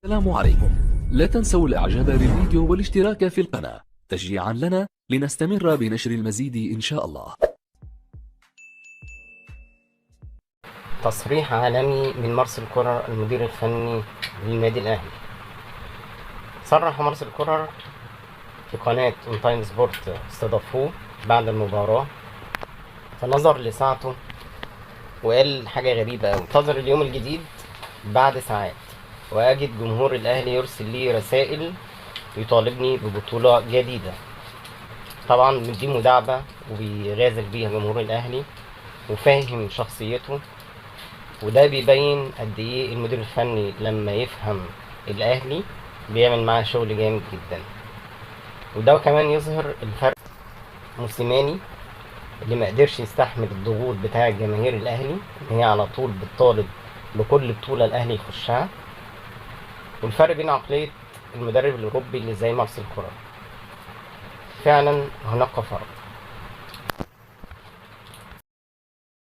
السلام عليكم. لا تنسوا الاعجاب بالفيديو والاشتراك في القناة تشجيعا لنا لنستمر بنشر المزيد ان شاء الله. تصريح عالمي من مارسيل كولر المدير الفني للنادي الأهلي. صرح مارسيل كولر في قناة اون تايم سبورت، استضافوه بعد المباراة فنظر لساعته وقال حاجة غريبة أوي: انتظر اليوم الجديد بعد ساعات وأجد جمهور الأهلي يرسل لي رسائل يطالبني ببطولة جديدة. طبعا دي مداعبة وبيغازل بيها جمهور الأهلي وفاهم شخصيته، وده بيبين قد ايه المدير الفني لما يفهم الاهلي بيعمل معاه شغل جامد جدا. وده كمان يظهر الفرق. موسيماني اللي ما قدرش يستحمل الضغوط بتاع جماهير الاهلي ان هي على طول بتطالب بكل بطولة الاهلي يخشها، والفرق بين عقلية المدرب الاوروبي اللي زي مارسيل كولر. فعلا هناك فرق.